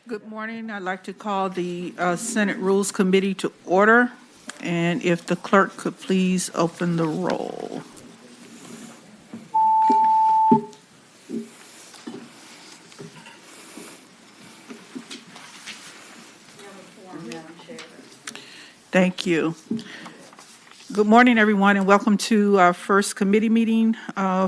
Good morning. I'd like to call the Senate Rules Committee to order, and if the clerk could please open the roll. Thank you. Good morning, everyone, and welcome to our first committee meeting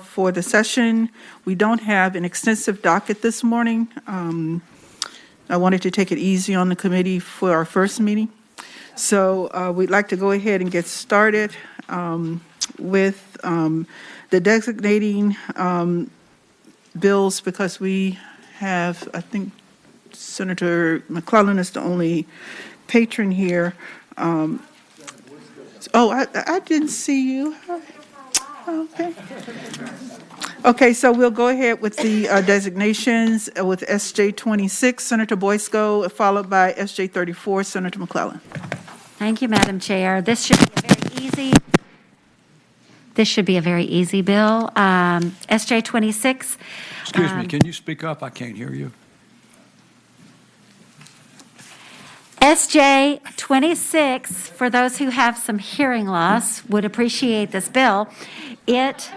for the session. We don't have an extensive docket this morning. I wanted to take it easy on the committee for our first meeting. So we'd like to go ahead and get started with the designating bills, because we have, I think Senator McClellan is the only patron here. I didn't see you. Okay. Okay, so we'll go ahead with the designations with SJ 26, Senator Boysko, followed by SJ 34, Senator McClellan. Thank you, Madam Chair. This should be a very easy bill. SJ 26. Excuse me, can you speak up? I can't hear you. SJ 26, for those who have some hearing loss, would appreciate this bill. It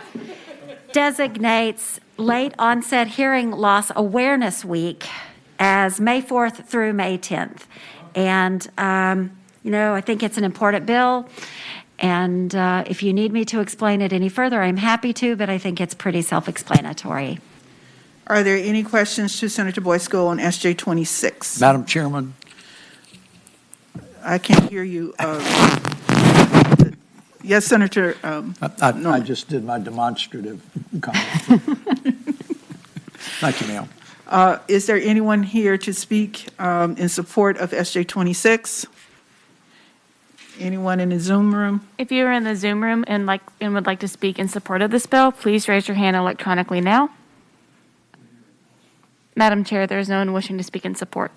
designates Late Onset Hearing Loss Awareness Week as May 4th through May 10th. And, I think it's an important bill. And if you need me to explain it any further, I'm happy to, but I think it's pretty self-explanatory. Are there any questions to Senator Boysko on SJ 26? Madam Chairman. I can't hear you. Yes, Senator. I just did my demonstrative comment. Thank you, ma'am. Is there anyone here to speak in support of SJ 26? Anyone in the Zoom room? If you are in the Zoom room and would like to speak in support of this bill, please raise your hand electronically now. Madam Chair, there is no one wishing to speak in support.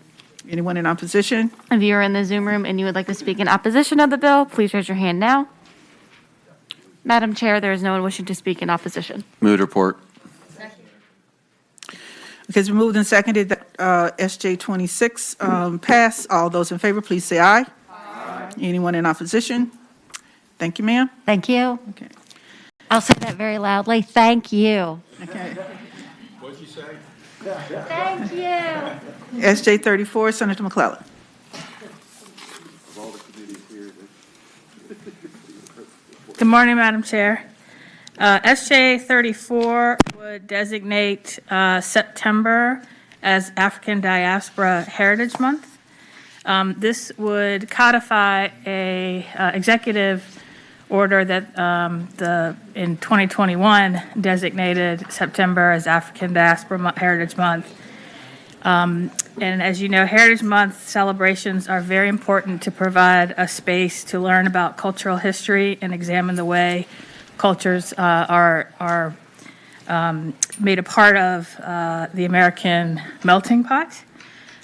Anyone in opposition? If you are in the Zoom room and you would like to speak in opposition of the bill, please raise your hand now. Madam Chair, there is no one wishing to speak in opposition. Move to report. Because we moved and seconded that SJ 26 pass. All those in favor, please say aye. Aye. Anyone in opposition? Thank you, ma'am. Thank you. Okay. I'll say that very loudly. Thank you. Okay. What'd you say? Thank you. SJ 34, Senator McClellan. Good morning, Madam Chair. SJ 34 would designate September as African Diaspora Heritage Month. This would codify a executive order that in 2021 designated September as African Diaspora Heritage Month. And as you know, Heritage Month celebrations are very important to provide a space to learn about cultural history and examine the way cultures are made a part of the American melting pot.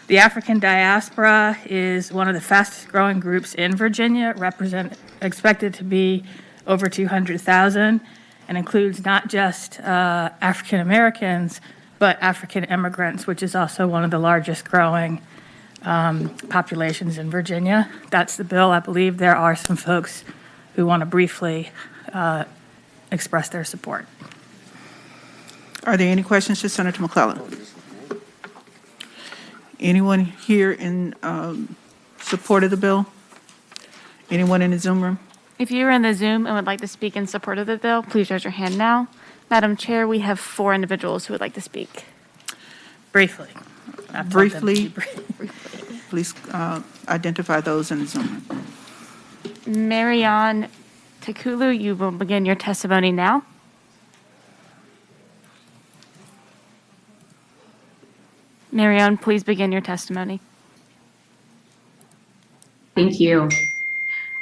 The African diaspora is one of the fastest growing groups in Virginia, expected to be over 200,000, and includes not just African Americans, but African immigrants, which is also one of the largest growing populations in Virginia. That's the bill. I believe there are some folks who want to briefly express their support. Are there any questions to Senator McClellan? Anyone here in support of the bill? Anyone in the Zoom room? If you are in the Zoom and would like to speak in support of the bill, please raise your hand now. Madam Chair, we have 4 individuals who would like to speak. Briefly. Briefly. Please identify those in the Zoom room. Marianne Takulu, you will begin your testimony now. Marianne, please begin your testimony. Thank you.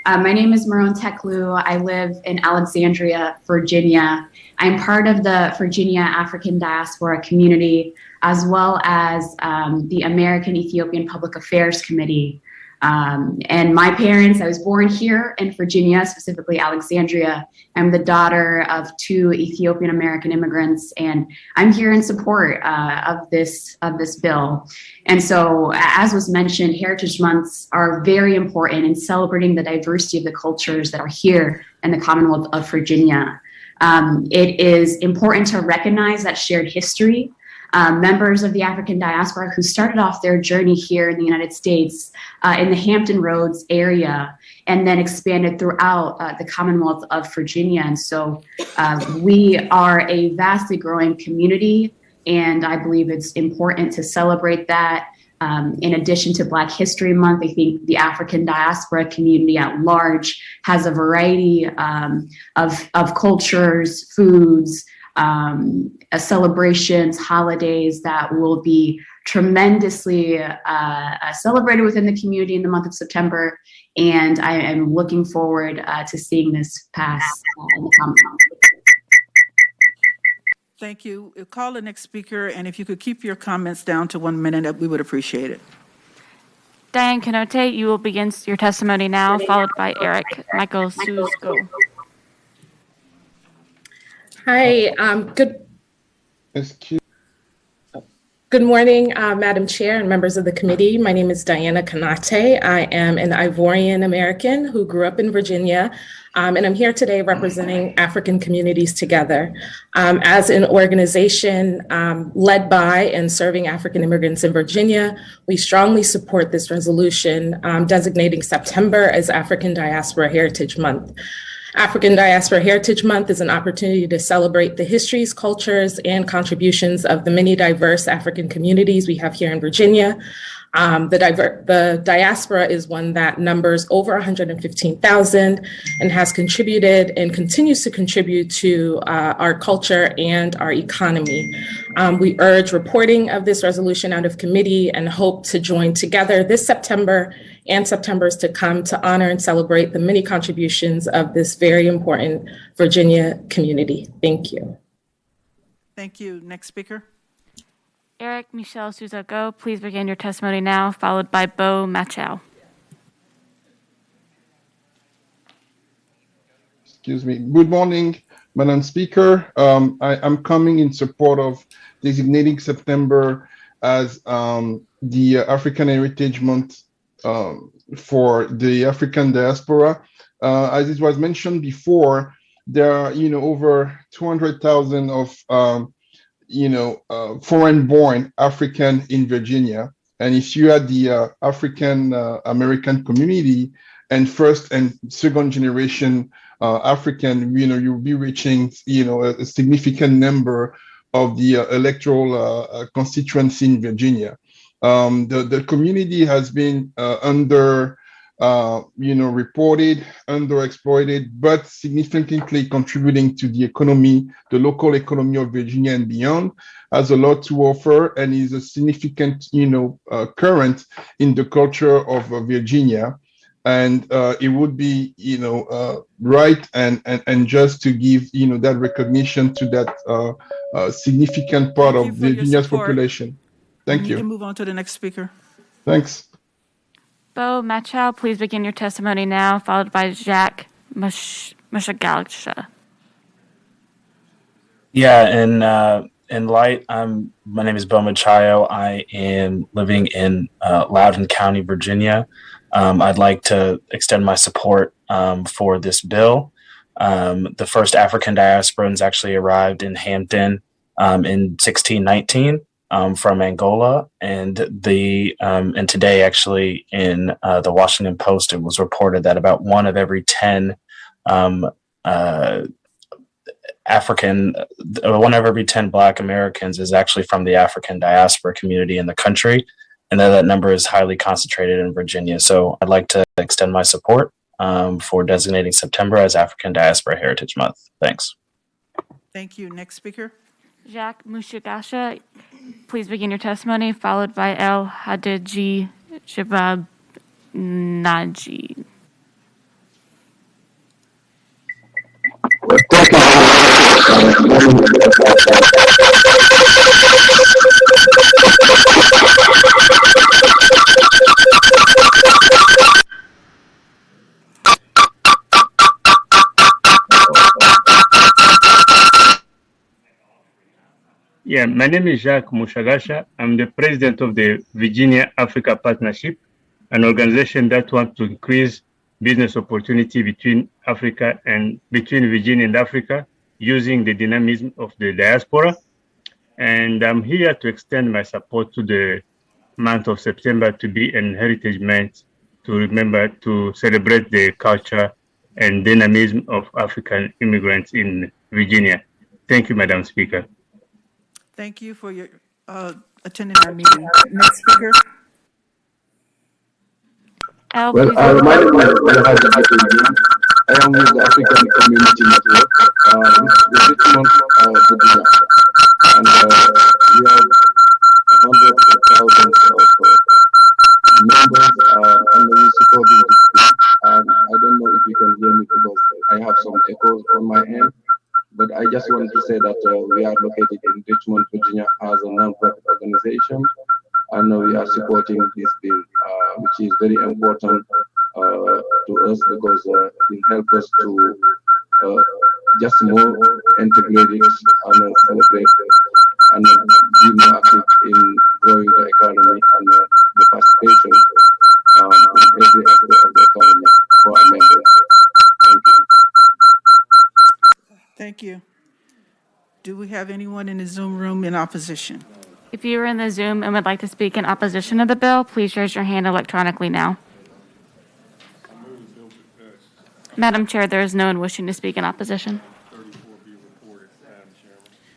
My name is Maron Teklu. I live in Alexandria, Virginia. I'm part of the Virginia African Diaspora community, as well as the American Ethiopian Public Affairs Committee, And my parents, I was born here in Virginia, specifically Alexandria. I'm the daughter of 2 Ethiopian American immigrants, and I'm here in support of this bill. And so, as was mentioned, Heritage Months are very important in celebrating the diversity of the cultures that are here in the Commonwealth of Virginia. It is important to recognize that shared history. Members of the African diaspora who started off their journey here in the United States in the Hampton Roads area and then expanded throughout the Commonwealth of Virginia. And so we are a vastly growing community, and I believe it's important to celebrate that. In addition to Black History Month, I think the African diaspora community at large has a variety of cultures, foods, celebrations, holidays that will be tremendously celebrated within the community in the month of September. And I am looking forward to seeing this pass in the Commonwealth. Thank you. We'll call the next speaker, and if you could keep your comments down to 1 minute, we would appreciate it. Diane Canote, you will begin your testimony now, followed by Eric Michael Suzgo. Hi, good morning, Madam Chair and members of the committee. My name is Diana Kanate. I am an Ivorian American who grew up in Virginia, and I'm here today representing African Communities Together. As an organization led by and serving African immigrants in Virginia, we strongly support this resolution designating September as African Diaspora Heritage Month. African Diaspora Heritage Month is an opportunity to celebrate the histories, cultures, and contributions of the many diverse African communities we have here in Virginia. The diaspora is one that numbers over 115,000 and has contributed and continues to contribute to our culture and our economy. We urge reporting of this resolution out of committee and hope to join together this September and Septembers to come to honor and celebrate the many contributions of this very important Virginia community. Thank you. Thank you. Next speaker. Eric Michel Souza-Go, please begin your testimony now, followed by Bo Machow. Excuse me. Good morning, Madam Speaker. I'm coming in support of designating September as the African Heritage Month for the African diaspora. As it was mentioned before, there are over 200,000 of foreign-born African in Virginia. And if you add the African American community and first and second generation African, you'll be reaching, a significant number of the electoral constituency in Virginia. The community has been reported, underexploited, but significantly contributing to the economy, the local economy of Virginia and beyond, has a lot to offer and is a significant, current in the culture of Virginia. And it would be, right and just to give, that recognition to that significant part of Virginia's population. Thank you. You can move on to the next speaker. Thanks. Bo Machow, please begin your testimony now, followed by Jacques Mushagalsha. Yeah, in light, my name is Bo Machayo. I am living in Loudoun County, Virginia. I'd like to extend my support for this bill. The first African diasporans actually arrived in Hampton in 1619 from Angola, and today actually in the Washington Post it was reported that about 1 of every 10 Black Americans is actually from the African diaspora community in the country, and that number is highly concentrated in Virginia. So I'd like to extend my support for designating September as African Diaspora Heritage Month. Thanks. Thank you. Next speaker. Jacques Mushagasha, please begin your testimony, followed by El Hadiji Shabab Naji. Yeah, my name is Jacques Mushagasha. I'm the president of the Virginia Africa Partnership, an organization that wants to increase business opportunity between Virginia and Africa using the dynamism of the diaspora. And I'm here to extend my support to the month of September to be an heritage month to remember to celebrate the culture and dynamism of African immigrants in Virginia. Thank you, Madam Speaker. Thank you for your attending our meeting. Next speaker. Al, Well, please. I reminded my I am with the African Community Network, the Richmond, Virginia, and we have hundreds of thousands of members, and we supporting this bill. And I don't know if you can hear me because I have some echoes on my end. But I just wanted to say that we are located in Richmond, Virginia, as a non-profit organization, and we are supporting this bill, which is very important to us because it will help us to just more integrate it and celebrate and be more active in growing the economy and the participation in every aspect of the economy for our members. Thank you. Thank you. Do we have anyone in the Zoom room in opposition? If you are in the Zoom and would like to speak in opposition of the bill, please raise your hand electronically now. Madam Chair, there is no one wishing to speak in opposition.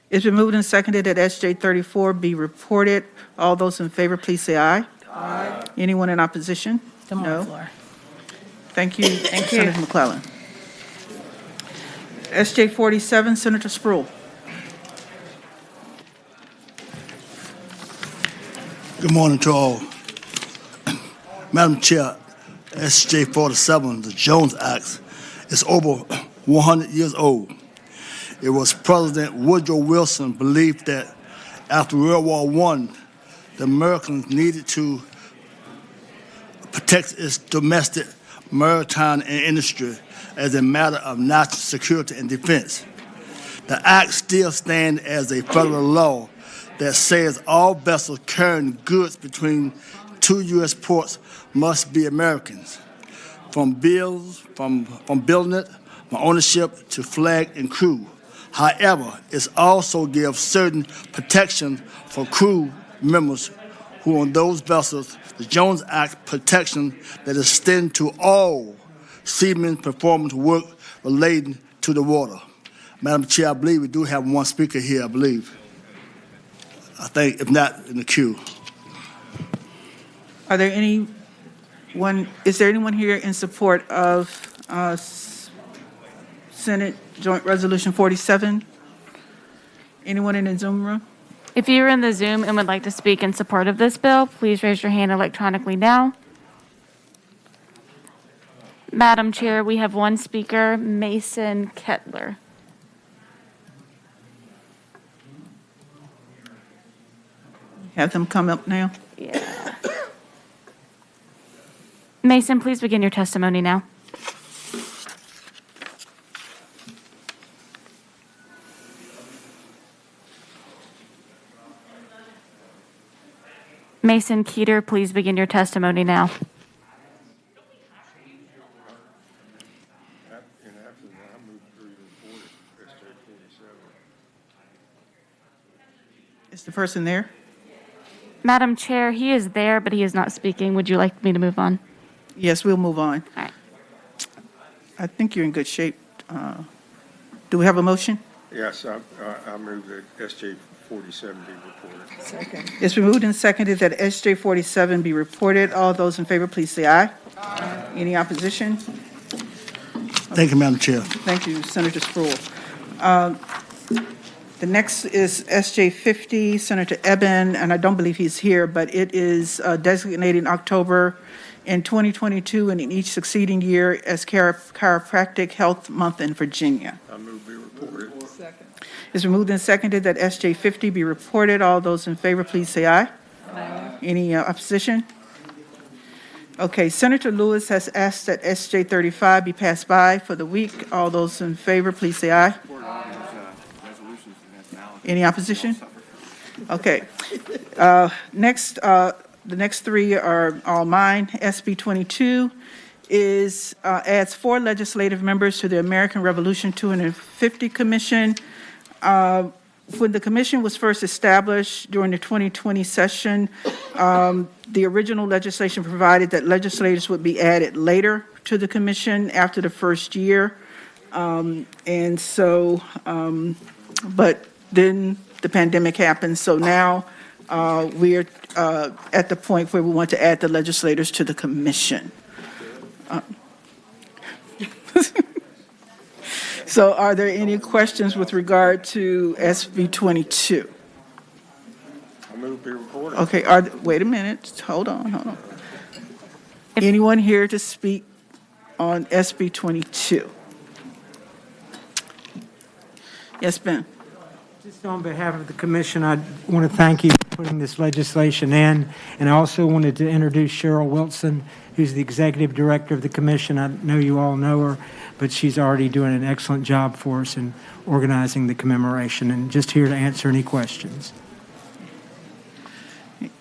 It's been moved and seconded that SJ 34 be reported. All those in favor, please say aye. Aye. Anyone in opposition? Come No. on, floor. Thank you, Thank you. Senator McClellan. SJ 47, Senator Sproul. Good morning to all. Madam Chair, SJ 47, the Jones Act, is over 100 years old. It was President Woodrow Wilson believed that after World War I, the Americans needed to protect its domestic maritime industry as a matter of national security and defense. The act still stands as a federal law that says all vessels carrying goods between two U.S. ports must be Americans, from building it, from ownership to flag and crew. However, it also gives certain protection for crew members who on those vessels, the Jones Act protection that extends to all seamen performing work relating to the water. Madam Chair, I believe we do have one speaker here, I believe. I think, if not, in the queue. Is there anyone here in support of Senate Joint Resolution 47? Anyone in the Zoom room? If you are in the Zoom and would like to speak in support of this bill, please raise your hand electronically now. Madam Chair, we have one speaker, Mason Kettler. Have them come up now. Yeah. Mason, please begin your testimony now. Mason Keeter, please begin your testimony now. Is the person there? Madam Chair, he is there, but he is not speaking. Would you like me to move on? Yes, we'll move on. All right. I think you're in good shape. Do we have a motion? Yes, I move that SJ 47 be reported. Second. It's been moved and seconded that SJ 47 be reported. All those in favor, please say aye. Aye. Any opposition? Thank you, Madam Chair. Thank you, Senator Sproul. The next is SJ 50, Senator Eben, and I don't believe he's here, but it is designating October in 2022 and in each succeeding year as Chiropractic Health Month in Virginia. I move be reported. Second. It's been moved and seconded that SJ 50 be reported. All those in favor, please say aye. Aye. Any opposition? Okay, Senator Lewis has asked that SJ 35 be passed by for the week. All those in favor, please say aye. Any opposition? Okay. Next, the next three are all mine. SB 22 adds 4 legislative members to the American Revolution 250 Commission. When the commission was first established during the 2020 session, the original legislation provided that legislators would be added later to the commission after the first year. And so, but then the pandemic happened, so now we're at the point where we want to add the legislators to the commission. So are there any questions with regard to SB 22? I move be reported. Okay, wait a minute, hold on. Anyone here to speak on SB 22? Yes, Ben? Just on behalf of the commission, I want to thank you for putting this legislation in, and I also wanted to introduce Cheryl Wilson, who's the executive director of the commission. I know you all know her, but she's already doing an excellent job for us in organizing the commemoration, and just here to answer any questions.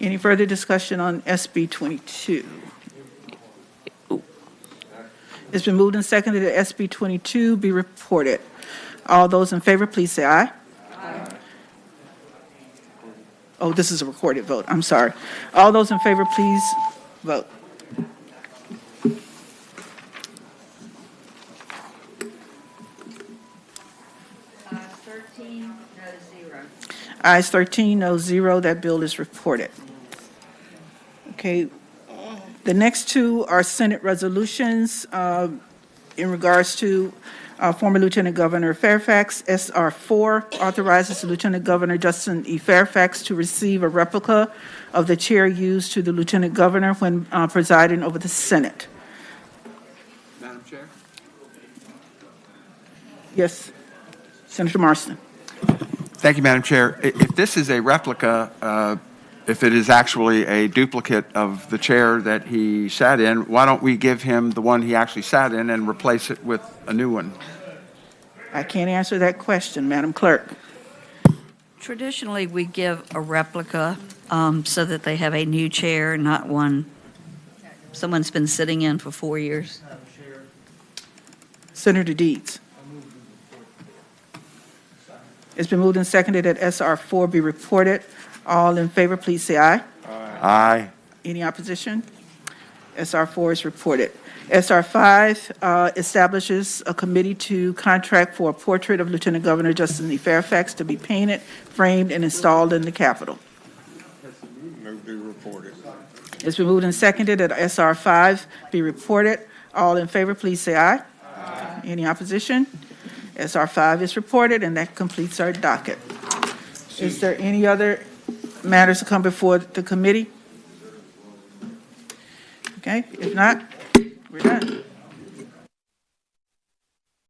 Any further discussion on SB 22? It's been moved and seconded that SB 22 be reported. All those in favor, please say aye. Aye. Oh, this is a recorded vote. I'm sorry. All those in favor, please vote. Ayes 13, no 0. That bill is reported. Okay. The next two are Senate resolutions in regards to former Lieutenant Governor Fairfax. SR 4 authorizes Lieutenant Governor Justin E. Fairfax to receive a replica of the chair used to the Lieutenant Governor when presiding over the Senate. Madam Chair? Yes, Senator Marston. Thank you, Madam Chair. If this is a replica, if it is actually a duplicate of the chair that he sat in, why don't we give him the one he actually sat in and replace it with a new one? I can't answer that question, Madam Clerk. Traditionally, we give a replica so that they have a new chair, not one someone's been sitting in for 4 years. Senator Deeds. It's been moved and seconded that SR 4 be reported. All in favor, please say aye. Aye. Any opposition? SR 4 is reported. SR 5 establishes a committee to contract for a portrait of Lieutenant Governor Justin E. Fairfax to be painted, framed, and installed in the Capitol. Move be reported. It's been moved and seconded that SR 5 be reported. All in favor, please say aye. Aye. Any opposition? SR 5 is reported, and that completes our docket. Is there any other matters to come before the committee? Okay, if not, we're done.